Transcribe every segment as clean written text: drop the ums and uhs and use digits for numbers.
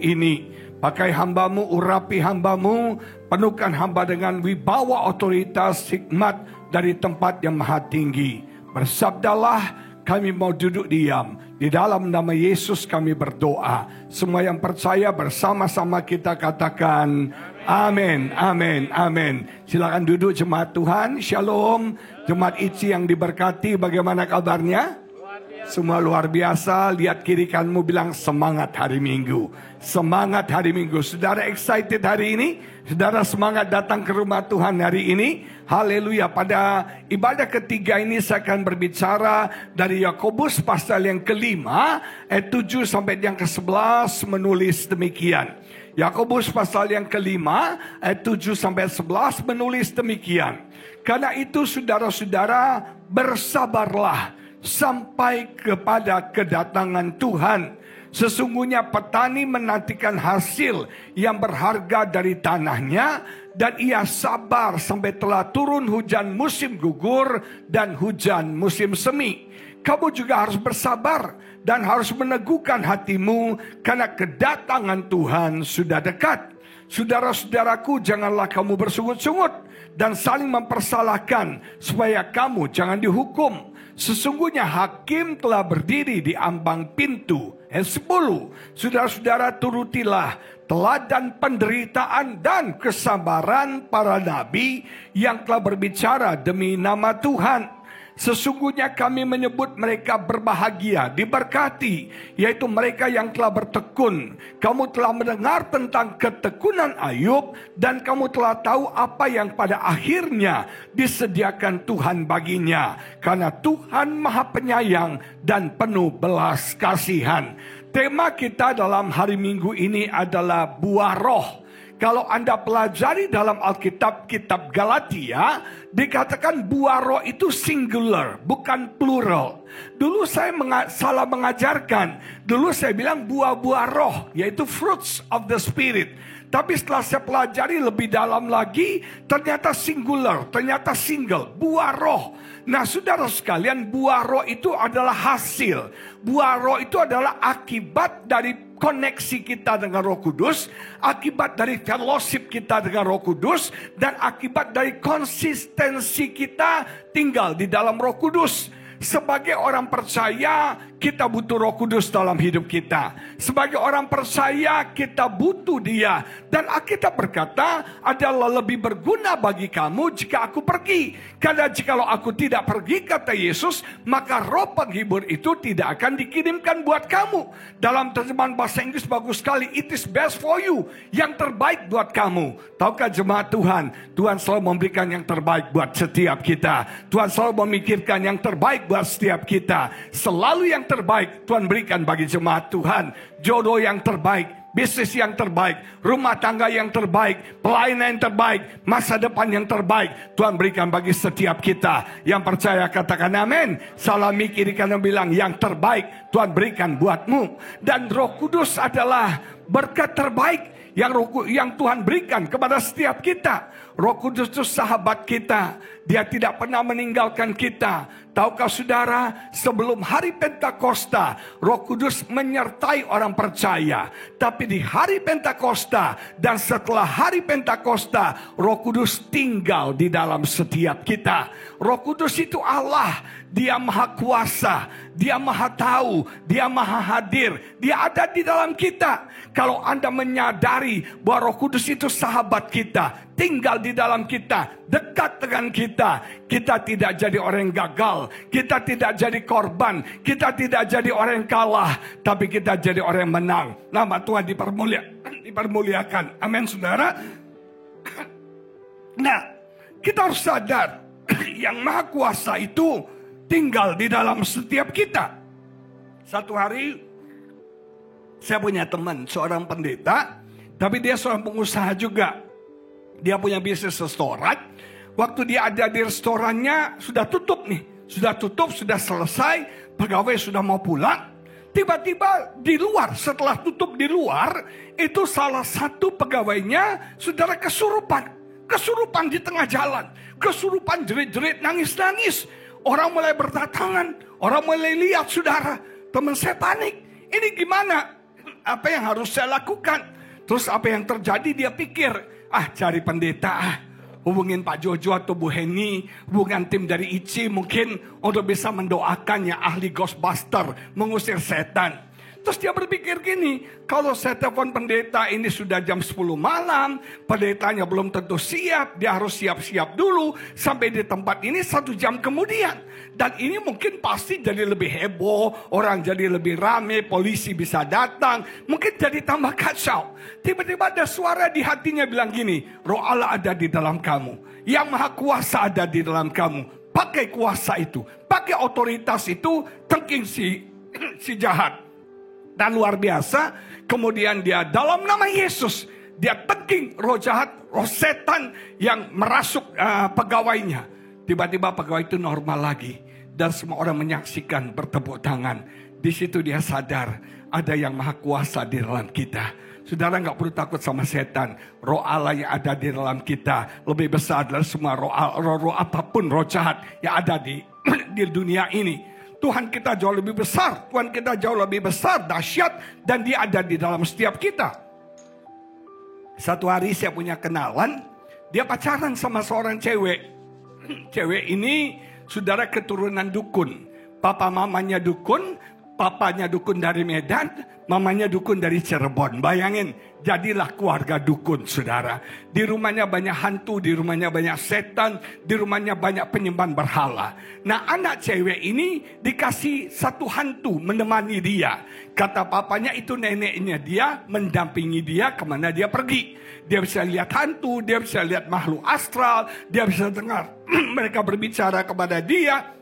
ini. Pakai hamba-Mu, urapi hamba-Mu, penuhkan hamba dengan wibawa otoritas hikmat dari tempat yang maha tinggi. Bersabdalah, kami mau duduk diam. Di dalam nama Yesus kami berdoa. Semua yang percaya bersama-sama kita katakan amin, amin, amin. Silakan duduk jemaat Tuhan. Shalom. Jemaat ICI yang diberkati, bagaimana kabarnya? Semua luar biasa. Lihat kiri kananmu, bilang semangat hari Minggu. Semangat hari Minggu. Saudara excited hari ini? Saudara semangat datang ke rumah Tuhan hari ini? Haleluya. Pada ibadah ketiga ini saya akan berbicara dari Yakobus pasal yang kelima ayat 7 sampai yang ke-11 menulis demikian. Yakobus pasal yang kelima ayat 7 sampai 11 menulis demikian. Karena itu saudara-saudara, bersabarlah sampai kepada kedatangan Tuhan. Sesungguhnya petani menantikan hasil yang berharga dari tanahnya, dan ia sabar sampai telah turun hujan musim gugur dan hujan musim semi. Kamu juga harus bersabar dan harus meneguhkan hatimu, karena kedatangan Tuhan sudah dekat. Saudara-saudaraku, janganlah kamu bersungut-sungut dan saling mempersalahkan, supaya kamu jangan dihukum. Sesungguhnya hakim telah berdiri di ambang pintu. Ayat 10. Saudara-saudara, turutilah teladan penderitaan dan kesabaran para nabi yang telah berbicara demi nama Tuhan. Sesungguhnya kami menyebut mereka berbahagia, diberkati, yaitu mereka yang telah bertekun. Kamu telah mendengar tentang ketekunan Ayub, dan kamu telah tahu apa yang pada akhirnya disediakan Tuhan baginya. Karena Tuhan Maha Penyayang dan penuh belas kasihan. Tema kita dalam hari Minggu ini adalah buah roh. Kalau Anda pelajari dalam Alkitab, kitab Galatia, dikatakan buah roh itu singular, bukan plural. Dulu saya salah mengajarkan. Dulu saya bilang buah-buah roh, yaitu fruits of the spirit. Tapi setelah saya pelajari lebih dalam lagi, ternyata singular, ternyata single, buah roh. Nah, saudara sekalian, buah roh itu adalah hasil. Buah roh itu adalah akibat dari koneksi kita dengan Roh Kudus, akibat dari fellowship kita dengan Roh Kudus, dan akibat dari konsistensi kita tinggal di dalam Roh Kudus. Sebagai orang percaya, kita butuh Roh Kudus dalam hidup kita. Sebagai orang percaya, kita butuh Dia. Dan Alkitab berkata, adalah lebih berguna bagi kamu jika aku pergi. Karena jikalau aku tidak pergi, kata Yesus, maka roh penghibur itu tidak akan dikirimkan buat kamu. Dalam terjemahan bahasa Inggris bagus sekali, it is best for you. Yang terbaik buat kamu. Tahukah jemaat Tuhan, Tuhan selalu memberikan yang terbaik buat setiap kita. Tuhan selalu memikirkan yang terbaik buat setiap kita. Selalu yang terbaik Tuhan berikan bagi jemaat Tuhan. Jodoh yang terbaik, bisnis yang terbaik, rumah tangga yang terbaik, pelayanan yang terbaik, masa depan yang terbaik Tuhan berikan bagi setiap kita. Yang percaya katakan amin. Salami kiri kanan bilang yang terbaik Tuhan berikan buatmu. Dan Roh Kudus adalah berkat terbaik yang Tuhan berikan kepada setiap kita. Roh Kudus itu sahabat kita. Dia tidak pernah meninggalkan kita. Tahukah saudara, sebelum hari Pentakosta, Roh Kudus menyertai orang percaya. Tapi di hari Pentakosta dan setelah hari Pentakosta, Roh Kudus tinggal di dalam setiap kita. Roh Kudus itu Allah. Dia maha kuasa, Dia maha tahu, Dia maha hadir, Dia ada di dalam kita. Kalau Anda menyadari bahwa Roh Kudus itu sahabat kita, tinggal di dalam kita, dekat dengan kita, kita tidak jadi orang yang gagal, kita tidak jadi korban, kita tidak jadi orang yang kalah, tapi kita jadi orang yang menang. Nama Tuhan dipermuliakan. Amin, saudara. Nah, kita harus sadar yang maha kuasa itu tinggal di dalam setiap kita. Satu hari saya punya teman, seorang pendeta, tapi dia seorang pengusaha juga. Dia punya bisnis restoran. Waktu dia ada di restorannya sudah tutup nih. Sudah tutup, sudah selesai, pegawai sudah mau pulang. Tiba-tiba di luar, setelah tutup di luar, itu salah satu pegawainya saudara kesurupan. Kesurupan di tengah jalan. Kesurupan jerit-jerit, nangis-nangis. Orang mulai berdatangan, orang mulai lihat saudara. Teman saya panik, ini gimana? Apa yang harus saya lakukan? Terus apa yang terjadi? Dia pikir, cari pendeta, hubungin Pak Jojo atau Bu Heni, hubungan tim dari ICI mungkin untuk bisa mendoakannya, ahli Ghostbuster, mengusir setan. Terus dia berpikir gini, kalau saya telepon pendeta ini sudah jam 10 malam, pendetanya belum tentu siap, dia harus siap-siap dulu sampai di tempat ini 1 jam kemudian. Dan ini mungkin pasti jadi lebih heboh, orang jadi lebih rame, polisi bisa datang, mungkin jadi tambah kacau. Tiba-tiba ada suara di hatinya bilang gini, Roh Allah ada di dalam kamu, yang Maha Kuasa ada di dalam kamu. Pakai kuasa itu, pakai otoritas itu, tengking si jahat. Dan luar biasa, kemudian dia dalam nama Yesus, dia tengking roh jahat, roh setan yang merasuk pegawainya. Tiba-tiba pegawai itu normal lagi. Dan semua orang menyaksikan, bertepuk tangan. Di situ dia sadar, ada yang Maha Kuasa di dalam kita. Saudara gak perlu takut sama setan. Roh Allah yang ada di dalam kita lebih besar dari semua roh apapun, roh jahat yang ada di dunia ini. Tuhan kita jauh lebih besar, Tuhan kita jauh lebih besar, dahsyat, dan dia ada di dalam setiap kita. Satu hari saya punya kenalan, dia pacaran sama seorang cewek. Cewek ini saudara keturunan dukun. Papa mamanya dukun, papanya dukun dari Medan, mamanya dukun dari Cirebon. Bayangin, jadilah keluarga dukun, saudara. Di rumahnya banyak hantu, di rumahnya banyak setan, di rumahnya banyak penyembahan berhala. Nah, anak cewek ini dikasih satu hantu menemani dia. Kata papanya itu neneknya dia, mendampingi dia kemana dia pergi. Dia bisa lihat hantu, dia bisa lihat makhluk astral, dia bisa dengar mereka berbicara kepada dia.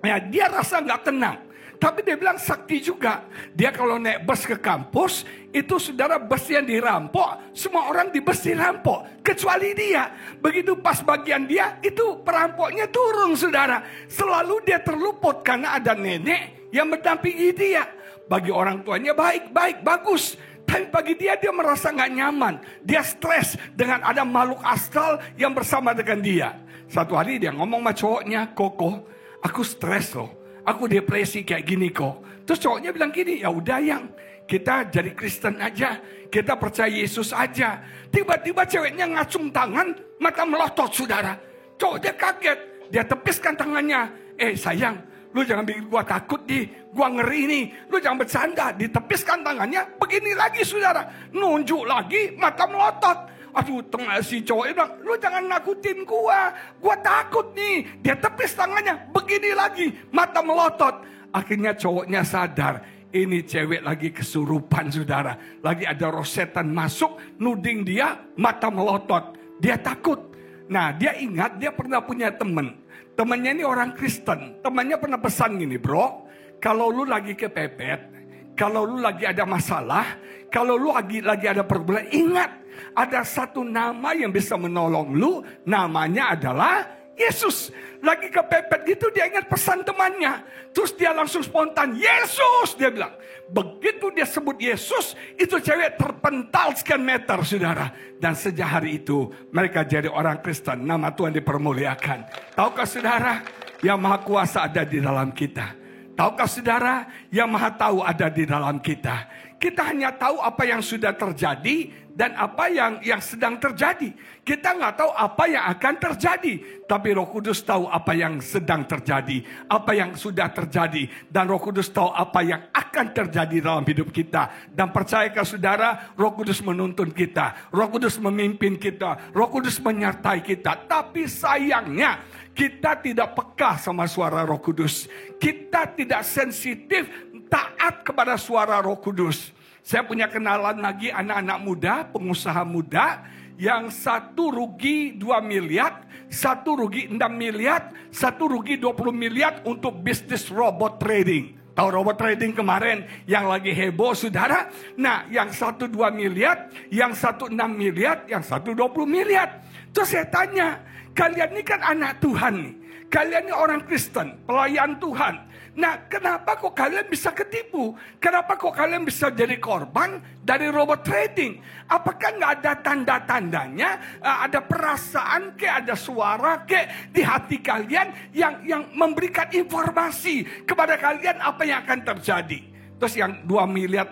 Ya, dia rasa nggak tenang. Tapi dia bilang sakti juga. Dia kalau naik bus ke kampus, itu saudara bus yang dirampok, semua orang di bus dirampok, kecuali dia. Begitu pas bagian dia, itu perampoknya turun, saudara. Selalu dia terluput karena ada nenek yang mendampingi dia. Bagi orang tuanya baik, bagus. Tapi bagi dia merasa gak nyaman. Dia stres dengan ada makhluk astral yang bersama dengan dia. Satu hari dia ngomong sama cowoknya, Koko, aku stres loh. Aku depresi kayak gini kok. Terus cowoknya bilang gini, ya udah yang kita jadi Kristen aja, kita percaya Yesus aja. Tiba-tiba ceweknya ngacung tangan, mata melotot, saudara. Cowoknya kaget, dia tepiskan tangannya. Sayang, lu jangan bikin gua takut gua ngeri nih. Lu jangan bercanda. Ditepiskan tangannya, begini lagi, saudara. Nunjuk lagi, mata melotot. Aduh, si cowoknya bilang, lu jangan nakutin gua takut nih. Dia tepis tangannya, begini lagi, mata melotot. Akhirnya cowoknya sadar, ini cewek lagi kesurupan, saudara. Lagi ada roh setan masuk, nuding dia, mata melotot. Dia takut. Nah, dia ingat dia pernah punya teman. Temannya ini orang Kristen. Temannya pernah pesan gini, bro, kalau lu lagi kepepet, kalau lu lagi ada masalah, kalau lu lagi ada pergumulan, ingat, ada satu nama yang bisa menolong lu, namanya adalah Yesus. Lagi kepepet gitu dia ingat pesan temannya. Terus dia langsung spontan, Yesus, dia bilang. Begitu dia sebut Yesus, itu cewek terpental sekian meter, saudara. Dan sejak hari itu mereka jadi orang Kristen, nama Tuhan dipermuliakan. Tahukah saudara, yang Maha Kuasa ada di dalam kita? Tahukah saudara, yang Maha Tahu ada di dalam kita? Kita hanya tahu apa yang sudah terjadi dan apa yang sedang terjadi. Kita nggak tahu apa yang akan terjadi. Tapi Roh Kudus tahu apa yang sedang terjadi. Apa yang sudah terjadi. Dan Roh Kudus tahu apa yang akan terjadi dalam hidup kita. Dan percayakah saudara, Roh Kudus menuntun kita. Roh Kudus memimpin kita. Roh Kudus menyertai kita. Tapi sayangnya, kita tidak peka sama suara Roh Kudus. Kita tidak sensitif, taat kepada suara Roh Kudus. Saya punya kenalan lagi anak-anak muda, pengusaha muda, yang satu rugi 2 miliar, satu rugi 6 miliar, satu rugi 20 miliar untuk bisnis robot trading. Tahu robot trading kemarin yang lagi heboh, saudara? Nah, yang satu 2 miliar, yang satu 6 miliar, yang satu 20 miliar. Terus saya tanya, kalian ini kan anak Tuhan nih. Kalian ini orang Kristen, pelayan Tuhan. Nah, kenapa kok kalian bisa ketipu? Kenapa kok kalian bisa jadi korban dari robot trading? Apakah nggak ada tanda-tandanya? Ada perasaan kayak ada suara kayak di hati kalian yang memberikan informasi kepada kalian apa yang akan terjadi? Terus yang 2 miliar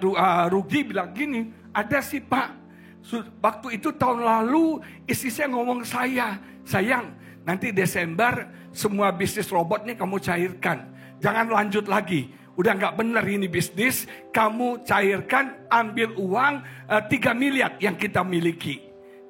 rugi bilang gini, ada sih Pak. Waktu itu tahun lalu istri saya ngomong ke saya, sayang nanti Desember semua bisnis robotnya kamu cairkan. Jangan lanjut lagi. Udah gak bener ini bisnis, kamu cairkan, ambil uang 3 miliar yang kita miliki.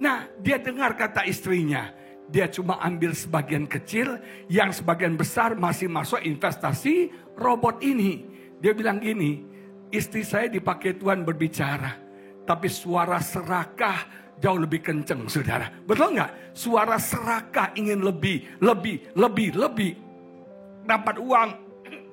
Nah, dia dengar kata istrinya. Dia cuma ambil sebagian kecil, yang sebagian besar masih masuk investasi robot ini. Dia bilang gini, istri saya dipakai Tuhan berbicara, tapi suara serakah jauh lebih kenceng, saudara. Betul nggak? Suara serakah ingin lebih. Dapat uang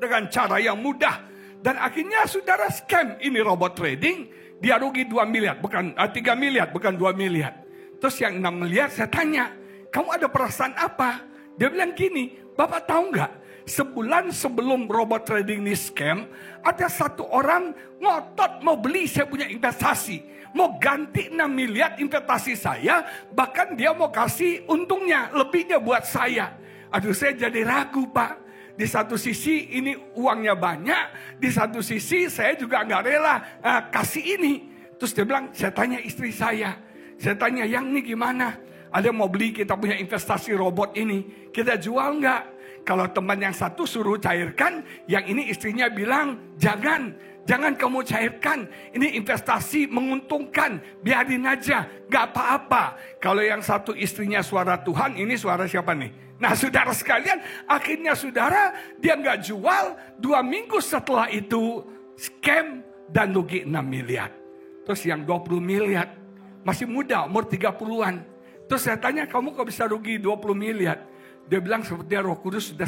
dengan cara yang mudah. Dan akhirnya saudara scam ini robot trading. Dia rugi 2 miliar, bukan 3 miliar, bukan 2 miliar. Terus yang 6 miliar saya tanya, kamu ada perasaan apa? Dia bilang gini, Bapak tahu nggak? Sebulan sebelum robot trading ini scam, ada satu orang ngotot mau beli saya punya investasi. Mau ganti 6 miliar investasi saya, bahkan dia mau kasih untungnya, lebihnya buat saya. Aduh, saya jadi ragu Pak. Di satu sisi ini uangnya banyak, di satu sisi saya juga nggak rela kasih ini. Terus dia bilang, saya tanya istri saya tanya, yang ini gimana? Ada mau beli kita punya investasi robot ini, kita jual nggak? Kalau teman yang satu suruh cairkan, yang ini istrinya bilang, jangan kamu cairkan. Ini investasi menguntungkan, biarin aja, nggak apa-apa. Kalau yang satu istrinya suara Tuhan, ini suara siapa nih? Nah saudara sekalian, akhirnya saudara dia nggak jual, 2 minggu setelah itu scam dan rugi 6 miliar. Terus yang 20 miliar, masih muda, umur 30-an. Terus saya tanya, kamu kok bisa rugi 20 miliar? Dia bilang sepertinya Roh Kudus sudah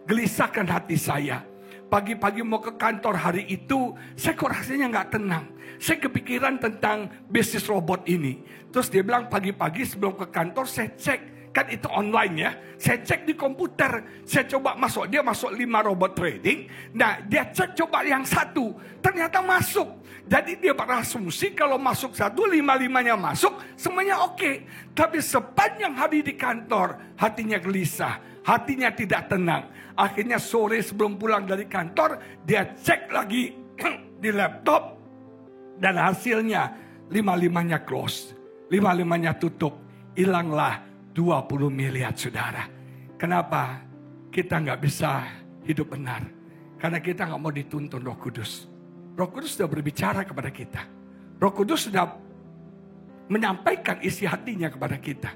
gelisahkan hati saya. Pagi-pagi mau ke kantor hari itu, saya kok rasanya nggak tenang. Saya kepikiran tentang bisnis robot ini. Terus dia bilang pagi-pagi sebelum ke kantor saya cek. Kan itu online ya. Saya cek di komputer. Saya coba masuk. Dia masuk 5 robot trading. Nah dia cek coba yang satu. Ternyata masuk. Jadi dia berasumsi kalau masuk satu, 5-5-nya masuk. Semuanya oke. Tapi sepanjang hari di kantor, hatinya gelisah. Hatinya tidak tenang. Akhirnya sore sebelum pulang dari kantor, dia cek lagi di laptop. Dan hasilnya 5-5-nya close. 5-5-nya tutup. Hilanglah 20 miliar saudara. Kenapa kita nggak bisa hidup benar? Karena kita nggak mau dituntun Roh Kudus. Roh Kudus sudah berbicara kepada kita. Roh Kudus sudah menyampaikan isi hatinya kepada kita.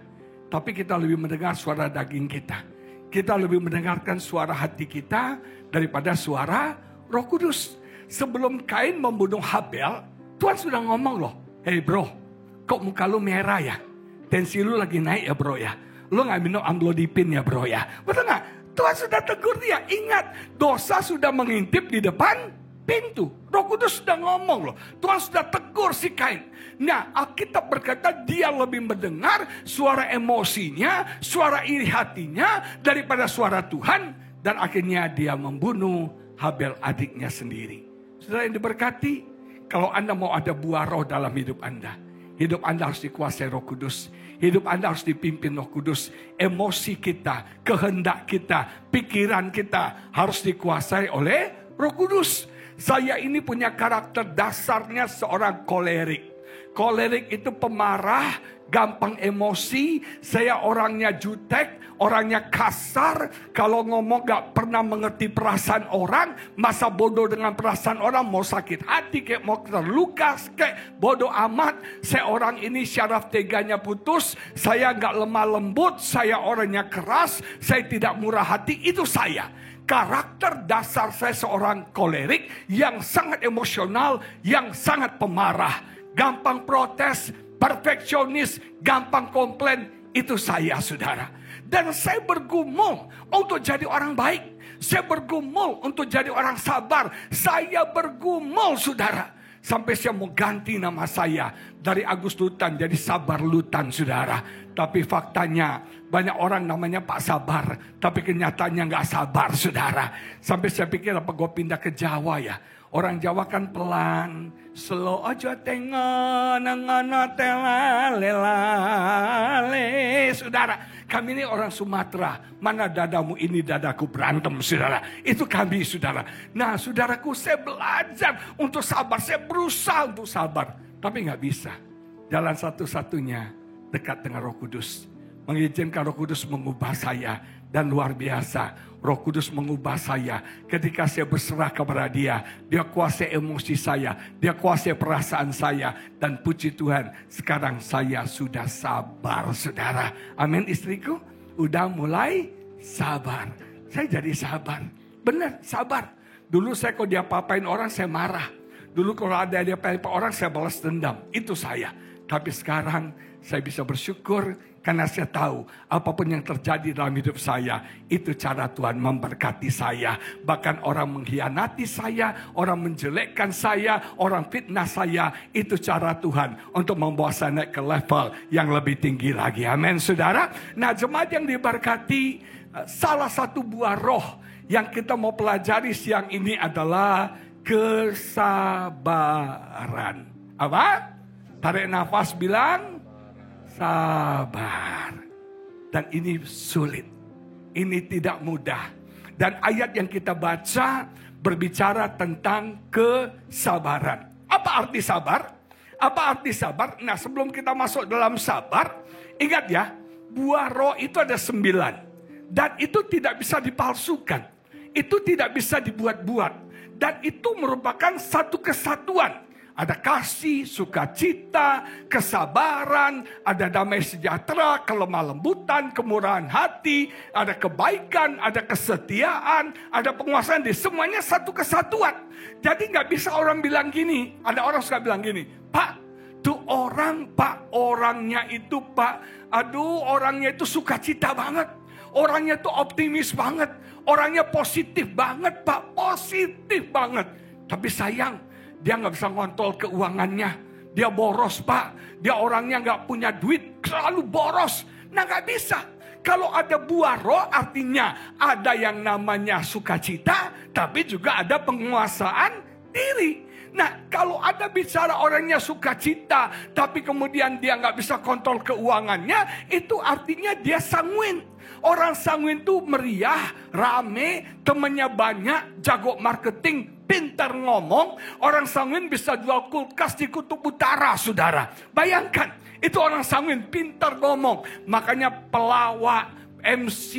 Tapi kita lebih mendengar suara daging kita. Kita lebih mendengarkan suara hati kita daripada suara Roh Kudus. Sebelum Kain membunuh Habel, Tuhan sudah ngomong loh, hey bro, kok muka lu merah ya? Tensi lu lagi naik ya bro ya. Lu gak minum amlodipin ya bro ya. Betul gak? Tuhan sudah tegur dia. Ingat, dosa sudah mengintip di depan pintu. Roh Kudus sudah ngomong loh. Tuhan sudah tegur si Kain. Nah, Alkitab berkata dia lebih mendengar suara emosinya, suara iri hatinya daripada suara Tuhan. Dan akhirnya dia membunuh Habel adiknya sendiri. Saudara yang diberkati, kalau Anda mau ada buah roh dalam hidup Anda, hidup Anda harus dikuasai Roh Kudus. Hidup Anda harus dipimpin Roh Kudus. Emosi kita, kehendak kita, pikiran kita harus dikuasai oleh Roh Kudus. Saya ini punya karakter dasarnya seorang kolerik. Kolerik itu pemarah, gampang emosi. Saya orangnya jutek, orangnya kasar. Kalau ngomong gak pernah mengerti perasaan orang. Masa bodoh dengan perasaan orang. Mau sakit hati kayak mau terluka kayak bodoh amat. Saya orang ini syaraf teganya putus. Saya gak lemah lembut. Saya orangnya keras. Saya tidak murah hati. Itu saya. Karakter dasar saya seorang kolerik yang sangat emosional, yang sangat pemarah. Gampang protes, perfeksionis, gampang komplain. Itu saya saudara. Dan saya bergumul untuk jadi orang baik. Saya bergumul untuk jadi orang sabar. Saya bergumul saudara. Sampai saya mau ganti nama saya dari Agus Lutan jadi Sabar Lutan saudara. Tapi faktanya banyak orang namanya Pak Sabar. Tapi kenyataannya gak sabar saudara. Sampai saya pikir apa gue pindah ke Jawa ya. Orang Jawa kan pelan. Slow aja tengah nangana telalelale. Saudara, Kami ini orang Sumatera. Mana dadamu ini dadaku berantem, saudara. Itu kami, saudara. Nah, saudaraku, saya belajar untuk sabar. Saya berusaha untuk sabar. Tapi nggak bisa. Jalan satu-satunya dekat dengan Roh Kudus. Mengizinkan Roh Kudus mengubah saya. Dan luar biasa, Roh Kudus mengubah saya. Ketika saya berserah kepada Dia, Dia kuasai emosi saya, Dia kuasai perasaan saya. Dan puji Tuhan, sekarang saya sudah sabar, saudara. Amin, istriku. Udah mulai sabar. Saya jadi sabar. Benar, sabar. Dulu saya kalau diapa-apain orang, saya marah. Dulu kalau ada diapa-apain orang, saya balas dendam. Itu saya. Tapi sekarang saya bisa bersyukur karena saya tahu apapun yang terjadi dalam hidup saya, itu cara Tuhan memberkati saya. Bahkan orang mengkhianati saya, orang menjelekkan saya, orang fitnah saya, itu cara Tuhan untuk membawa saya naik ke level yang lebih tinggi lagi. Amin, saudara. Nah, jemaat yang diberkati, salah satu buah roh yang kita mau pelajari siang ini adalah kesabaran. Apa? Tarik nafas, bilang sabar. Dan ini sulit. Ini tidak mudah. Dan ayat yang kita baca berbicara tentang kesabaran. Apa arti sabar? Apa arti sabar? Nah, sebelum kita masuk dalam sabar, ingat ya, buah roh itu ada 9. Dan itu tidak bisa dipalsukan. Itu tidak bisa dibuat-buat. Dan itu merupakan satu kesatuan. Ada kasih, sukacita, kesabaran, ada damai sejahtera, kelemah lembutan, kemurahan hati, ada kebaikan, ada kesetiaan, ada penguasaan diri. Semuanya satu kesatuan. Jadi nggak bisa orang bilang gini. Ada orang suka bilang gini, Pak, tuh orang, Pak, orangnya itu, Pak, aduh orangnya itu sukacita banget. Orangnya itu optimis banget. Orangnya positif banget, Pak, positif banget. Tapi sayang, dia nggak bisa ngontrol keuangannya. Dia boros, Pak. Dia orangnya nggak punya duit, selalu boros. Nah, nggak bisa. Kalau ada buah roh, artinya ada yang namanya sukacita, tapi juga ada penguasaan diri. Nah, kalau ada bicara orangnya sukacita, tapi kemudian dia nggak bisa kontrol keuangannya, itu artinya dia sanguin. Orang sanguin itu meriah, rame, temannya banyak, jago marketing, pintar ngomong. Orang sanguin bisa jual kulkas di kutub utara, saudara. Bayangkan, itu orang sanguin, pintar ngomong. Makanya pelawak, MC,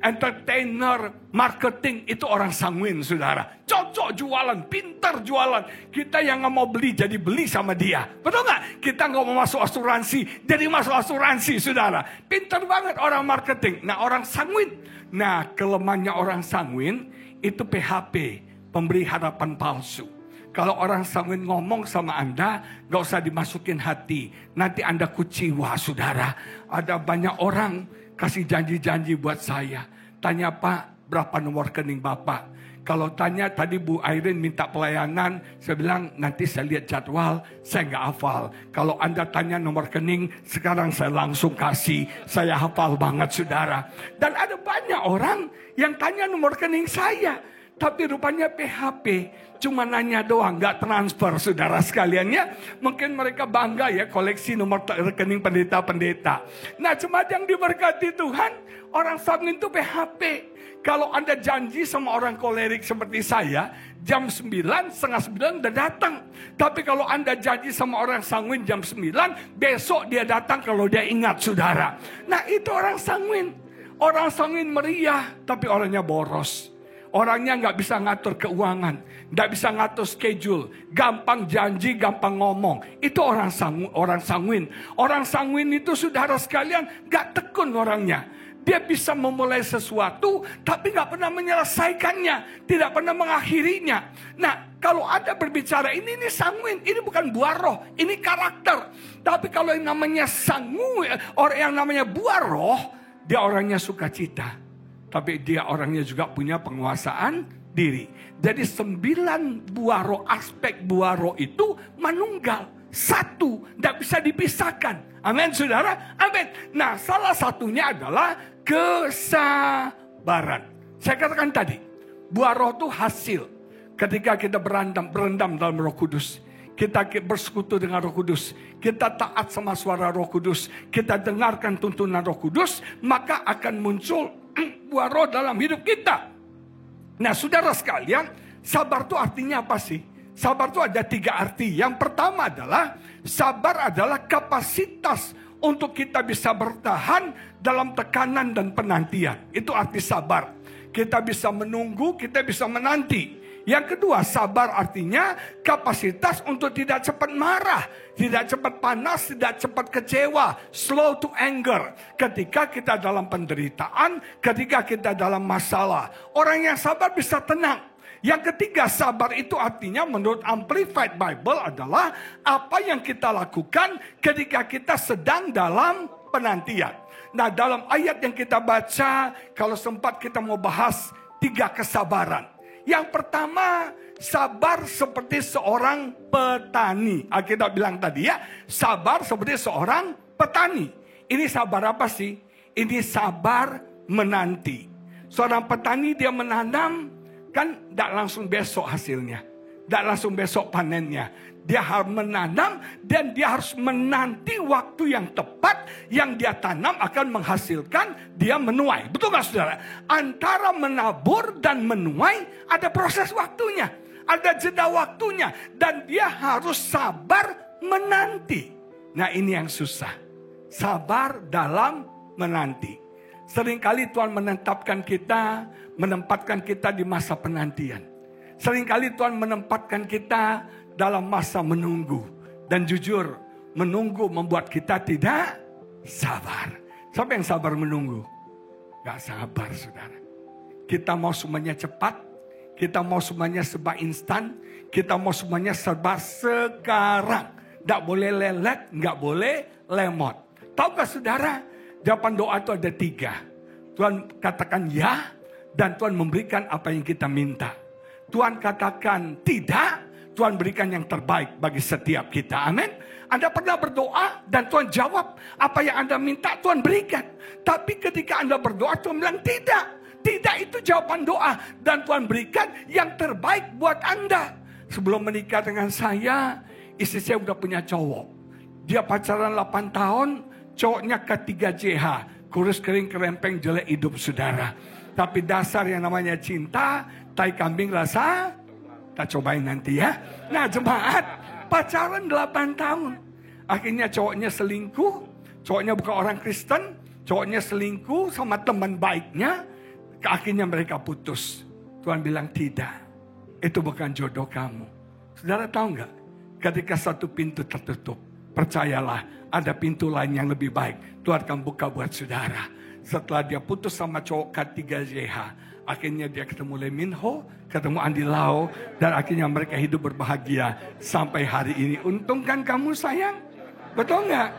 entertainer, marketing, itu orang sanguin, saudara. Cocok jualan, pintar jualan. Kita yang nggak mau beli, jadi beli sama dia. Betul nggak? Kita nggak mau masuk asuransi, jadi masuk asuransi, saudara. Pintar banget orang marketing. Nah, orang sanguin. Nah, kelemahannya orang sanguin, itu PHP, pemberi harapan palsu. Kalau orang sanguin ngomong sama Anda, gak usah dimasukin hati. Nanti Anda kuciwa, saudara. Ada banyak orang kasih janji-janji buat saya. Tanya, Pak, berapa nomor rekening Bapak? Kalau tanya tadi Bu Airin minta pelayanan, saya bilang nanti saya lihat jadwal, saya nggak hafal. Kalau Anda tanya nomor rekening, sekarang saya langsung kasih. Saya hafal banget, saudara. Dan ada banyak orang yang tanya nomor rekening saya. Tapi rupanya PHP, cuma nanya doang, nggak transfer, saudara sekalian ya. Mungkin mereka bangga ya koleksi nomor rekening pendeta-pendeta. Nah, jemaat yang diberkati Tuhan, orang sanguin itu PHP. Kalau Anda janji sama orang kolerik seperti saya, jam 9, setengah 9 udah datang. Tapi kalau Anda janji sama orang sanguin jam 9, besok dia datang kalau dia ingat, saudara. Nah, itu orang sanguin. Orang sanguin meriah, tapi orangnya boros. Orangnya nggak bisa ngatur keuangan, nggak bisa ngatur schedule, gampang janji, gampang ngomong. Itu orang sanguin. Orang sanguin itu, saudara sekalian, nggak tekun orangnya. Dia bisa memulai sesuatu, tapi nggak pernah menyelesaikannya, tidak pernah mengakhirinya. Nah, kalau ada berbicara ini sanguin, ini bukan buah roh, ini karakter. Tapi kalau yang namanya sanguin, orang yang namanya buah roh, dia orangnya sukacita. Tapi dia orangnya juga punya penguasaan diri. Jadi 9 buah roh, aspek buah roh itu manunggal. Satu, tidak bisa dipisahkan. Amin, saudara? Amin. Nah, salah satunya adalah kesabaran. Saya katakan tadi, buah roh itu hasil. Ketika kita berendam dalam Roh Kudus, kita bersekutu dengan Roh Kudus, kita taat sama suara Roh Kudus, kita dengarkan tuntunan Roh Kudus, maka akan muncul buah roh dalam hidup kita. Nah, saudara sekalian, sabar itu artinya apa sih? Sabar itu ada 3 arti. Yang pertama adalah, sabar adalah kapasitas untuk kita bisa bertahan dalam tekanan dan penantian. Itu arti sabar. Kita bisa menunggu, kita bisa menanti. Yang kedua, sabar artinya kapasitas untuk tidak cepat marah, tidak cepat panas, tidak cepat kecewa, slow to anger. Ketika kita dalam penderitaan, ketika kita dalam masalah, orang yang sabar bisa tenang. Yang ketiga, sabar itu artinya menurut Amplified Bible adalah apa yang kita lakukan ketika kita sedang dalam penantian. Nah, dalam ayat yang kita baca, kalau sempat kita mau bahas 3 kesabaran. Yang pertama, sabar seperti seorang petani. Kita bilang tadi ya, sabar seperti seorang petani. Ini sabar apa sih? Ini sabar menanti. Seorang petani dia menanam, kan tidak langsung besok hasilnya. Tidak langsung besok panennya. Dia harus menanam dan dia harus menanti waktu yang tepat yang dia tanam akan menghasilkan dia menuai. Betul gak saudara? Antara menabur dan menuai ada proses waktunya. Ada jeda waktunya. Dan dia harus sabar menanti. Nah, ini yang susah. Sabar dalam menanti. Seringkali Tuhan menetapkan kita, menempatkan kita di masa penantian. Seringkali Tuhan menempatkan kita dalam masa menunggu. Dan jujur, menunggu membuat kita tidak sabar. Siapa yang sabar menunggu? Gak sabar, saudara. Kita mau semuanya cepat. Kita mau semuanya serba instan. Kita mau semuanya serba sekarang. Gak boleh lelet, gak boleh lemot. Tahukah saudara, jawaban doa itu ada 3. Tuhan katakan ya, dan Tuhan memberikan apa yang kita minta. Tuhan katakan tidak, Tuhan berikan yang terbaik bagi setiap kita. Amin. Anda pernah berdoa dan Tuhan jawab apa yang Anda minta, Tuhan berikan. Tapi ketika Anda berdoa, Tuhan bilang tidak. Tidak, itu jawaban doa. Dan Tuhan berikan yang terbaik buat Anda. Sebelum menikah dengan saya, istri saya udah punya cowok. Dia pacaran 8 tahun, cowoknya K3JH. Kurus kering kerempeng jelek hidup saudara. Tapi dasar yang namanya cinta, tai kambing rasa, kita cobain nanti ya. Nah, jemaat, pacaran 8 tahun. Akhirnya cowoknya selingkuh, cowoknya bukan orang Kristen, cowoknya selingkuh sama teman baiknya. Akhirnya mereka putus. Tuhan bilang tidak, itu bukan jodoh kamu. Saudara tahu nggak? Ketika satu pintu tertutup, percayalah ada pintu lain yang lebih baik. Tuhan akan buka buat saudara. Setelah dia putus sama cowok K3JH, akhirnya dia ketemu Lee Min Ho, ketemu Andy Lau, dan akhirnya mereka hidup berbahagia sampai hari ini. Untung kan kamu sayang? Betul nggak?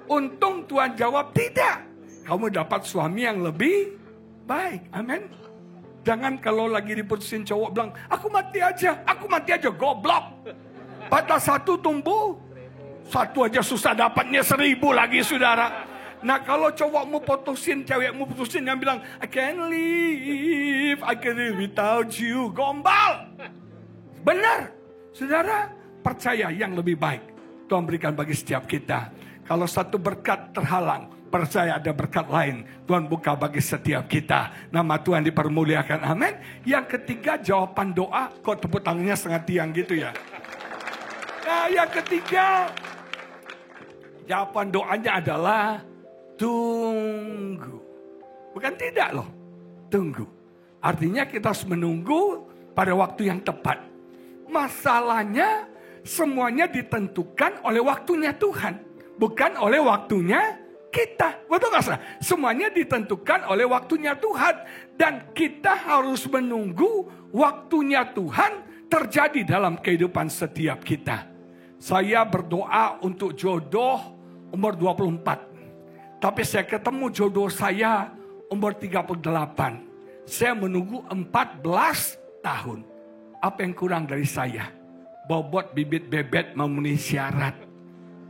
Untung Tuhan jawab tidak. Kamu dapat suami yang lebih baik. Amin. Jangan kalau lagi diputusin cowok bilang, aku mati aja, goblok. Patah satu tumbuh, satu aja susah dapatnya 1000 lagi saudara. Nah, kalau cowokmu putusin, cewekmu putusin yang bilang, I can't live without you. Gombal. Benar. Saudara, percaya yang lebih baik Tuhan berikan bagi setiap kita. Kalau satu berkat terhalang, percaya ada berkat lain Tuhan buka bagi setiap kita. Nama Tuhan dipermuliakan. Amin. Yang ketiga, jawaban doa. Kok tepuk tangannya setengah tiang gitu ya? Nah, yang ketiga, jawaban doanya adalah tunggu. Bukan tidak loh. Tunggu. Artinya kita harus menunggu pada waktu yang tepat. Masalahnya semuanya ditentukan oleh waktunya Tuhan. Bukan oleh waktunya kita. Betul gak sih? Semuanya ditentukan oleh waktunya Tuhan. Dan kita harus menunggu waktunya Tuhan terjadi dalam kehidupan setiap kita. Saya berdoa untuk jodoh umur 24. Tapi saya ketemu jodoh saya umur 38. Saya menunggu 14 tahun. Apa yang kurang dari saya? Bobot bibit bebet memenuhi syarat.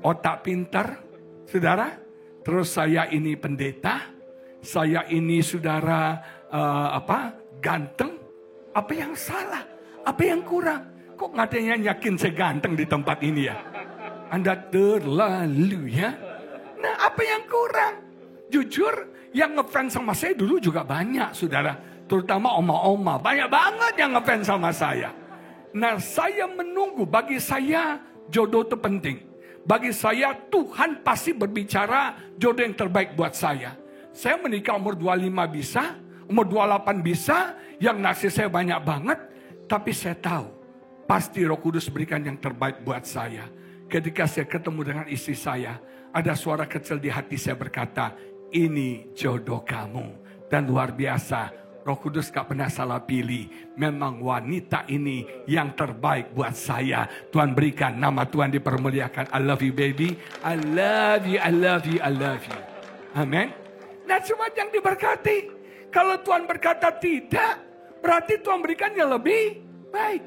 Otak pintar, saudara. Terus saya ini pendeta. Saya ini saudara ganteng. Apa yang salah? Apa yang kurang? kok nggak ada yang yakin saya ganteng di tempat ini ya? Anda terlalu ya. Nah, apa yang kurang? Jujur, yang ngefans sama saya dulu juga banyak, saudara. Terutama oma-oma, banyak banget yang ngefans sama saya. Nah, saya menunggu, bagi saya jodoh itu penting. Bagi saya Tuhan pasti berbicara jodoh yang terbaik buat saya. Saya menikah umur 25 bisa, umur 28 bisa, yang naksir saya banyak banget. Tapi saya tahu, pasti Roh Kudus berikan yang terbaik buat saya. Ketika saya ketemu dengan istri saya, ada suara kecil di hati saya berkata, ini jodoh kamu. Dan luar biasa, Roh Kudus gak pernah salah pilih. Memang wanita ini yang terbaik buat saya. Tuhan berikan, nama Tuhan dipermuliakan. I love you baby. I love you, I love you, I love you. Amin. Nah, cuma yang diberkati. Kalau Tuhan berkata tidak, berarti Tuhan berikan yang lebih baik.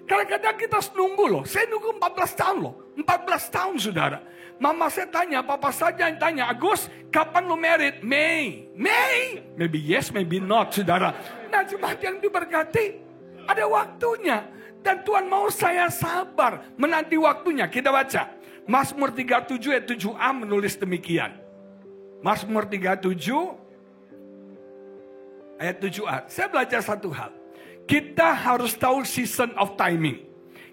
Kadang-kadang kita nunggu loh. Saya nunggu 14 tahun loh. 14 tahun saudara. Mama saya tanya, papa saja yang tanya, Agus, kapan lu married? May. Maybe yes, maybe not, saudara. Nah, cuma yang diberkati, ada waktunya. Dan Tuhan mau saya sabar menanti waktunya. Kita baca. Mazmur 37 ayat 7a menulis demikian. Mazmur 37 ayat 7a. Saya belajar satu hal. Kita harus tahu season of timing.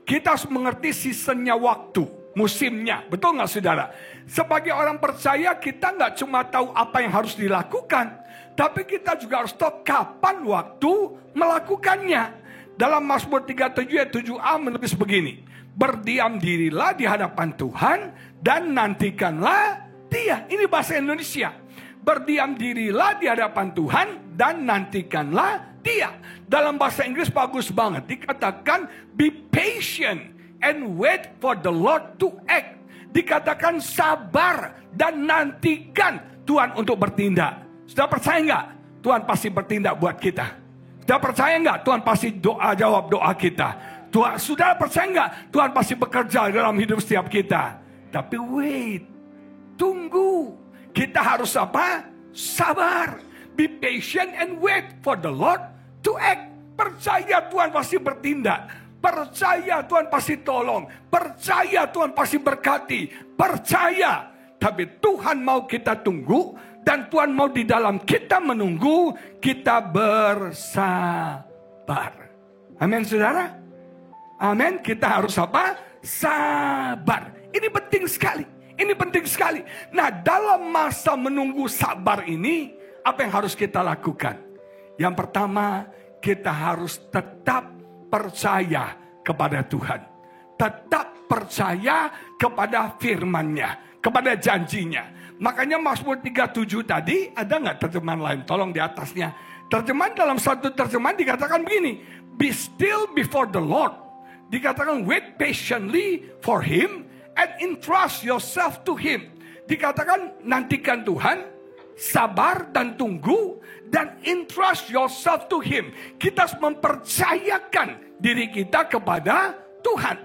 Kita harus mengerti seasonnya waktu. Musimnya, betul nggak saudara? Sebagai orang percaya kita nggak cuma tahu apa yang harus dilakukan, tapi kita juga harus tahu kapan waktu melakukannya. Dalam Mazmur 37 ayat 7a menulis begini, berdiam dirilah di hadapan Tuhan dan nantikanlah Dia. Ini bahasa Indonesia. Berdiam dirilah di hadapan Tuhan dan nantikanlah Dia. Dalam bahasa Inggris bagus banget, dikatakan be patient and wait for the Lord to act. Dikatakan sabar dan nantikan Tuhan untuk bertindak. Sudah percaya nggak? Tuhan pasti bertindak buat kita. Sudah percaya nggak? Tuhan pasti jawab doa kita. Sudah percaya nggak? Tuhan pasti bekerja dalam hidup setiap kita. Tapi wait, tunggu. Kita harus apa? Sabar. Be patient and wait for the Lord to act. Percaya Tuhan pasti bertindak. Percaya Tuhan pasti tolong. Percaya Tuhan pasti berkati. Percaya. Tapi Tuhan mau kita tunggu. Dan Tuhan mau di dalam kita menunggu. Kita bersabar. Amin saudara. Amin. Kita harus apa? Sabar. Ini penting sekali. Ini penting sekali. Nah, dalam masa menunggu sabar ini, apa yang harus kita lakukan? Yang pertama, kita harus tetap percaya kepada Tuhan. Tetap percaya kepada firman-Nya, kepada janjinya. Makanya Mazmur 37 tadi, ada nggak terjemahan lain? Tolong di atasnya. Terjemahan dalam satu terjemahan dikatakan begini, be still before the Lord. Dikatakan wait patiently for Him and entrust yourself to Him. Dikatakan nantikan Tuhan, sabar dan tunggu, dan entrust yourself to Him. Kita harus mempercayakan diri kita kepada Tuhan.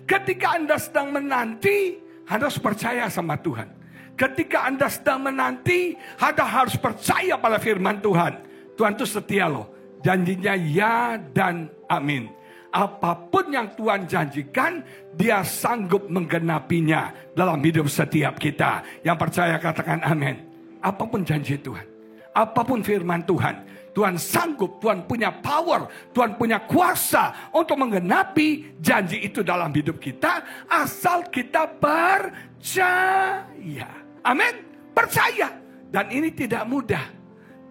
Ketika Anda sedang menanti, Anda harus percaya sama Tuhan. Ketika Anda sedang menanti, Anda harus percaya pada firman Tuhan. Tuhan itu setia loh. Janjinya ya dan amin. Apapun yang Tuhan janjikan, Dia sanggup menggenapinya dalam hidup setiap kita. Yang percaya katakan amin. Apapun janji Tuhan. Apapun firman Tuhan, Tuhan sanggup, Tuhan punya power, Tuhan punya kuasa untuk menggenapi janji itu dalam hidup kita, asal kita percaya. Amin, percaya. Dan ini tidak mudah.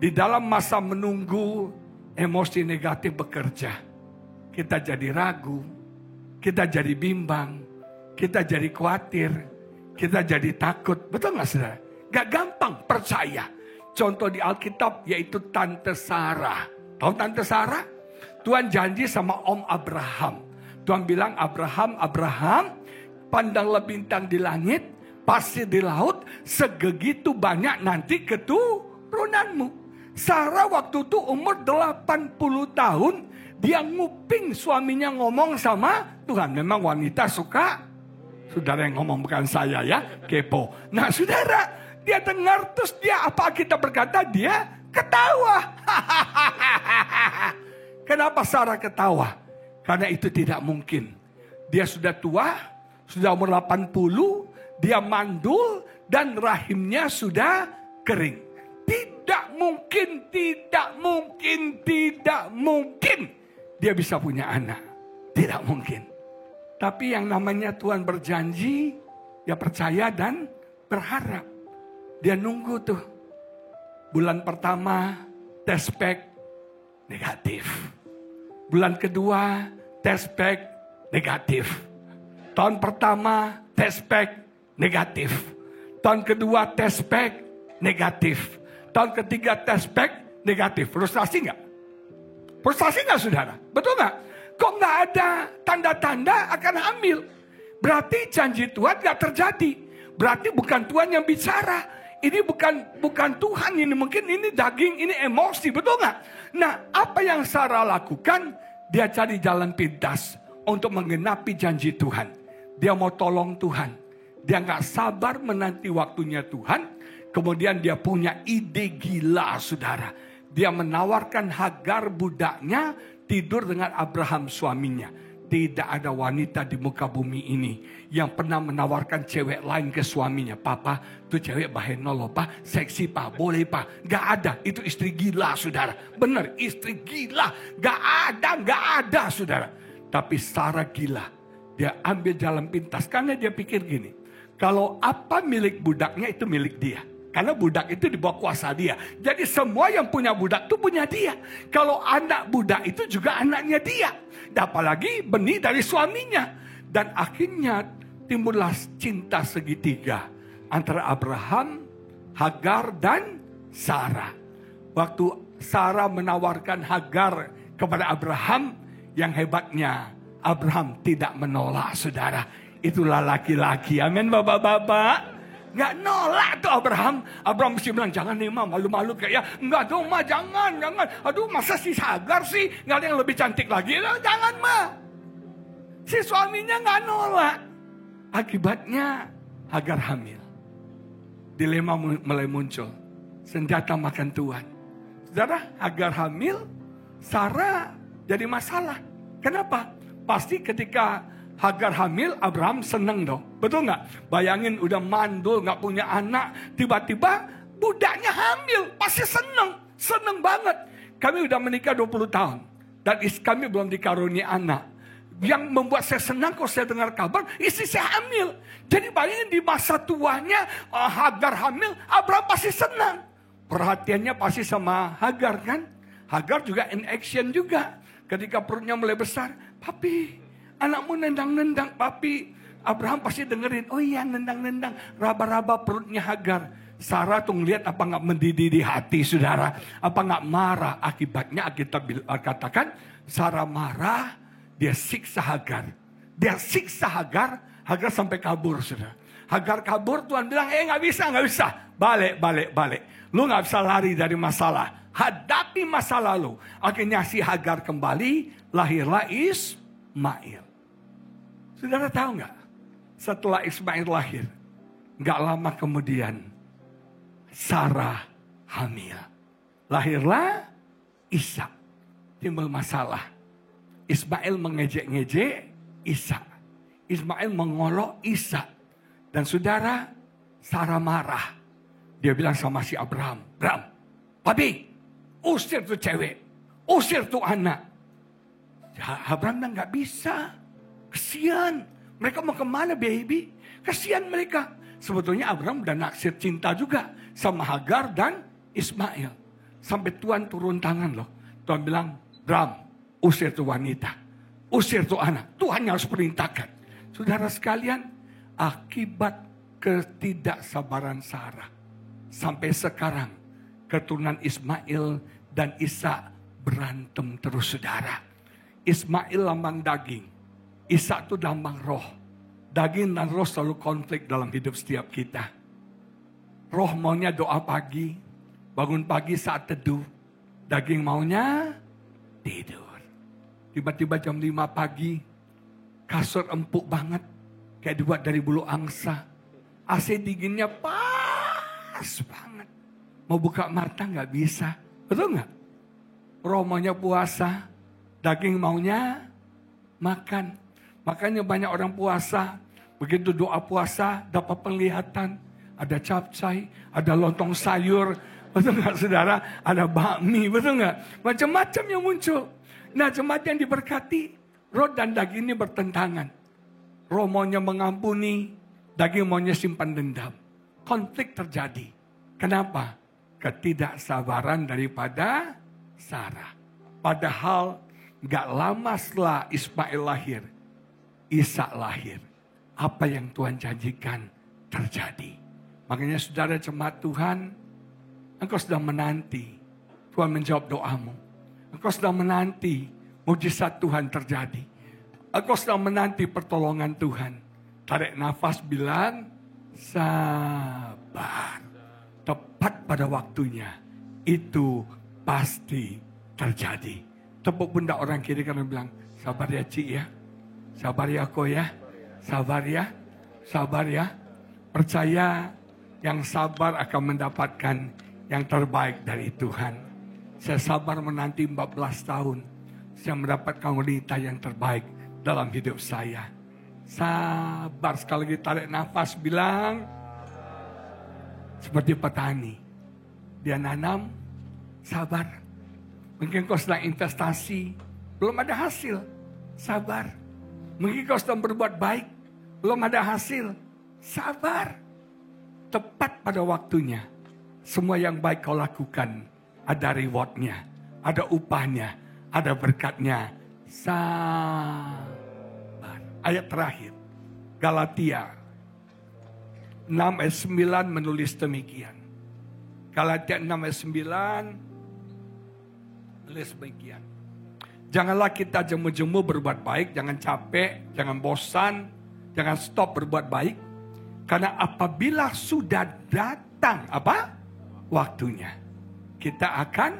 Di dalam masa menunggu, emosi negatif bekerja. Kita jadi ragu, kita jadi bimbang, kita jadi khawatir, kita jadi takut. Betul nggak saudara? Gak gampang percaya. Contoh di Alkitab yaitu Tante Sarah. Tahu Tante Sarah? Tuhan janji sama Om Abraham. Tuhan bilang Abraham, pandanglah bintang di langit, pasir di laut, sebegitu banyak nanti keturunanmu. Sarah waktu itu umur 80 tahun, dia nguping suaminya ngomong sama Tuhan. Memang wanita suka, saudara yang ngomong bukan saya ya, kepo. Nah saudara, dia dengar terus dia apa kita berkata, dia ketawa. Kenapa Sarah ketawa? Karena itu tidak mungkin. Dia sudah tua, sudah umur 80, dia mandul dan rahimnya sudah kering. Tidak mungkin dia bisa punya anak. Tidak mungkin. Tapi yang namanya Tuhan berjanji, dia percaya dan berharap. Dia nunggu tuh. Bulan pertama, test pack negatif. Bulan kedua, test pack negatif. Tahun pertama, test pack negatif. Tahun kedua, test pack negatif. Tahun ketiga, test pack negatif. Frustasi nggak? Frustasi nggak, saudara? Betul nggak? Kok nggak ada tanda-tanda akan hamil? Berarti janji Tuhan nggak terjadi. Berarti bukan Tuhan yang bicara. Ini bukan Tuhan, ini mungkin ini daging, ini emosi, betul nggak? Nah, apa yang Sarah lakukan? Dia cari jalan pintas untuk menggenapi janji Tuhan. Dia mau tolong Tuhan. Dia nggak sabar menanti waktunya Tuhan. Kemudian dia punya ide gila, saudara. Dia menawarkan Hagar budaknya tidur dengan Abraham suaminya. Tidak ada wanita di muka bumi ini yang pernah menawarkan cewek lain ke suaminya. Papa, tuh cewek baheno loh, Pak. Seksi, Pak. Boleh, Pak. Gak ada. Itu istri gila, saudara. Benar, istri gila. Gak ada, saudara. Tapi Sarah gila. Dia ambil jalan pintas. Karena dia pikir gini. Kalau apa milik budaknya itu milik dia. Karena budak itu di bawah kuasa dia. Jadi semua yang punya budak itu punya dia. Kalau anak budak itu juga anaknya dia. Dan apalagi benih dari suaminya. Dan akhirnya timbullah cinta segitiga. Antara Abraham, Hagar dan Sarah. Waktu Sarah menawarkan Hagar kepada Abraham. Yang hebatnya Abraham tidak menolak, saudara. Itulah laki-laki. Amin, bapak-bapak. Nggak nolak tuh Abraham. Abraham mesti bilang, jangan nih, Ma, malu-malu kayak ya. Enggak dong, Ma, jangan. Aduh, masa si Hagar sih? Nggak ada yang lebih cantik lagi. Jangan, Ma. Si suaminya nggak nolak. Akibatnya Hagar hamil. Dilema mulai muncul. Senjata makan Tuhan. Saudara, Hagar hamil, Sarah jadi masalah. Kenapa? Pasti ketika Hagar hamil, Abraham seneng dong. Betul nggak? Bayangin udah mandul, nggak punya anak. Tiba-tiba budaknya hamil. Pasti seneng. Seneng banget. Kami udah menikah 20 tahun. Dan kami belum dikaruniai anak. Yang membuat saya senang kalau saya dengar kabar, istri saya hamil. Jadi bayangin di masa tuanya Hagar hamil, Abraham pasti senang. Perhatiannya pasti sama Hagar kan? Hagar juga in action juga. Ketika perutnya mulai besar, papi, anakmu nendang-nendang, papi. Abraham pasti dengerin, oh iya nendang-nendang, raba-raba perutnya Hagar. Sarah tuh ngeliat apa nggak mendidih di hati, saudara. Apa nggak marah? Akibatnya kita katakan, Sarah marah, dia siksa Hagar. Dia siksa Hagar, Hagar sampai kabur, saudara. Hagar kabur, Tuhan bilang, nggak bisa. Balik. Lu nggak bisa lari dari masalah. Hadapi masa lalu. Akhirnya si Hagar kembali, lahirlah Ismail. Saudara tahu nggak? Setelah Ismail lahir, nggak lama kemudian Sarah hamil. Lahirlah Ishak. Timbul masalah. Ismail mengejek-ngejek Ishak. Ismail mengolok Ishak. Dan saudara, Sarah marah. Dia bilang sama si Abraham, papi, usir tuh cewek, usir tuh anak. Abraham bilang nggak bisa. Kesian. Mereka mau kemana, baby? Kesian mereka. Sebetulnya Abraham udah naksir cinta juga sama Hagar dan Ismail. Sampai Tuhan turun tangan loh. Tuhan bilang, Abraham, usir tuh wanita. Usir tuh anak. Tuhan yang harus perintahkan. Saudara sekalian, akibat ketidaksabaran Sarah. Sampai sekarang, keturunan Ismail dan Ishak berantem terus, saudara. Ismail lambang daging. Ishak itu lambang roh. Daging dan roh selalu konflik dalam hidup setiap kita. Roh maunya doa pagi, bangun pagi saat teduh. Daging maunya tidur. Tiba-tiba jam 5 pagi, kasur empuk banget. Kayak dibuat dari bulu angsa. AC dinginnya pas banget. Mau buka mata nggak bisa. Betul nggak? Roh maunya puasa, daging maunya makan. Makanya banyak orang puasa, begitu doa puasa dapat penglihatan. Ada capcay, ada lontong sayur, betul nggak saudara? Ada bakmi, betul nggak? Macam-macam yang muncul. Nah, jemaat yang diberkati, roh dan daging ini bertentangan. Roh maunya mengampuni, daging maunya simpan dendam. Konflik terjadi. Kenapa? Ketidaksabaran daripada Sarah. Padahal gak lama setelah Ismail lahir, Ishak lahir. Apa yang Tuhan janjikan terjadi. Makanya saudara jemaat Tuhan, engkau sedang menanti Tuhan menjawab doamu. Engkau sedang menanti mujizat Tuhan terjadi. Engkau sedang menanti pertolongan Tuhan. Tarik nafas, bilang sabar. Tepat pada waktunya itu pasti terjadi. Tepuk pundak orang kiri kanan bilang, sabar ya Cik ya. Sabar ya Ko ya. Sabar ya. Sabar ya. Percaya yang sabar akan mendapatkan yang terbaik dari Tuhan. Saya sabar menanti 14 tahun. Saya mendapatkan wanita yang terbaik dalam hidup saya. Sabar, sekali lagi tarik nafas, bilang seperti petani. Dia nanam, sabar. Mungkin kau sedang investasi, belum ada hasil, sabar. Mungkin kau sedang berbuat baik, belum ada hasil, sabar. Tepat pada waktunya, semua yang baik kau lakukan, ada rewardnya, ada upahnya, ada berkatnya. Sabar. Ayat terakhir, Galatia 6 ayat 9 menulis demikian. Galatia 6 ayat 9 menulis demikian. Janganlah kita jemu-jemu berbuat baik, jangan capek, jangan bosan, jangan stop berbuat baik. Karena apabila sudah datang apa? Waktunya, kita akan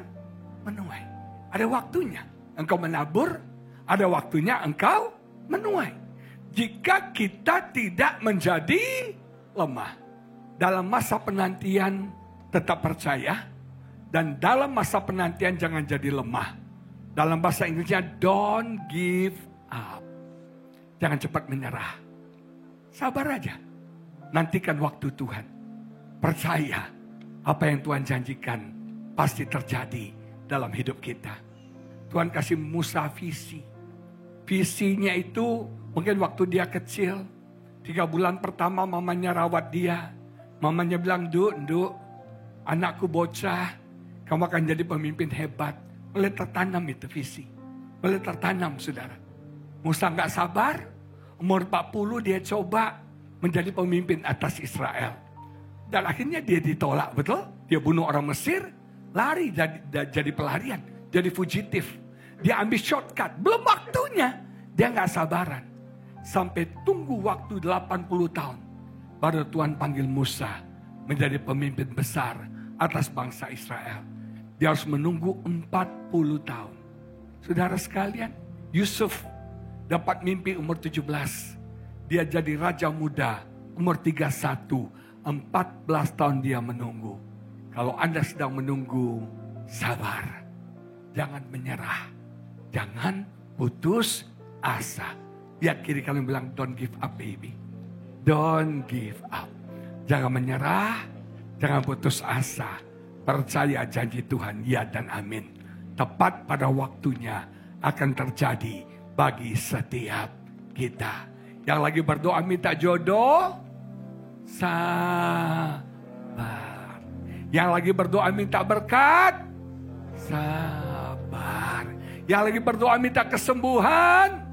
menuai. Ada waktunya engkau menabur, ada waktunya engkau menuai. Jika kita tidak menjadi lemah. Dalam masa penantian tetap percaya. Dan dalam masa penantian jangan jadi lemah. Dalam bahasa Inggrisnya don't give up. Jangan cepat menyerah. Sabar aja. Nantikan waktu Tuhan. Percaya apa yang Tuhan janjikan pasti terjadi dalam hidup kita. Tuhan kasih Musa visi. Visinya itu mungkin waktu dia kecil. 3 bulan pertama mamanya rawat dia. Mamanya bilang, Duk, anakku bocah. Kamu akan jadi pemimpin hebat. Mulai tertanam itu visi. Mulai tertanam saudara. Musa gak sabar. Umur 40 dia coba menjadi pemimpin atas Israel. Dan akhirnya dia ditolak, betul? Dia bunuh orang Mesir, lari jadi pelarian, jadi fugitif. Dia ambil shortcut, belum waktunya. Dia gak sabaran. Sampai tunggu waktu 80 tahun. Baru Tuhan panggil Musa menjadi pemimpin besar atas bangsa Israel. Dia harus menunggu 40 tahun. Saudara sekalian, Yusuf dapat mimpi umur 17. Dia jadi raja muda, umur 31, 14 tahun dia menunggu. Kalau Anda sedang menunggu, sabar. Jangan menyerah. Jangan putus asa. Lihat kiri kalian bilang, don't give up baby. Don't give up. Jangan menyerah, jangan putus asa. Percaya janji Tuhan, ya dan amin. Tepat pada waktunya akan terjadi bagi setiap kita. Yang lagi berdoa minta jodoh, sabar. Yang lagi berdoa minta berkat, sabar. Yang lagi berdoa minta kesembuhan,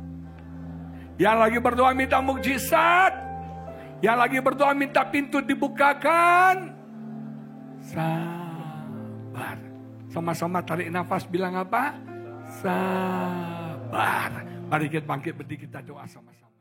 yang lagi berdoa minta mukjizat, yang lagi berdoa minta pintu dibukakan, sabar. Sama-sama tarik nafas, bilang apa? Sabar. Mari kita bangkit berdiri, kita doa sama-sama.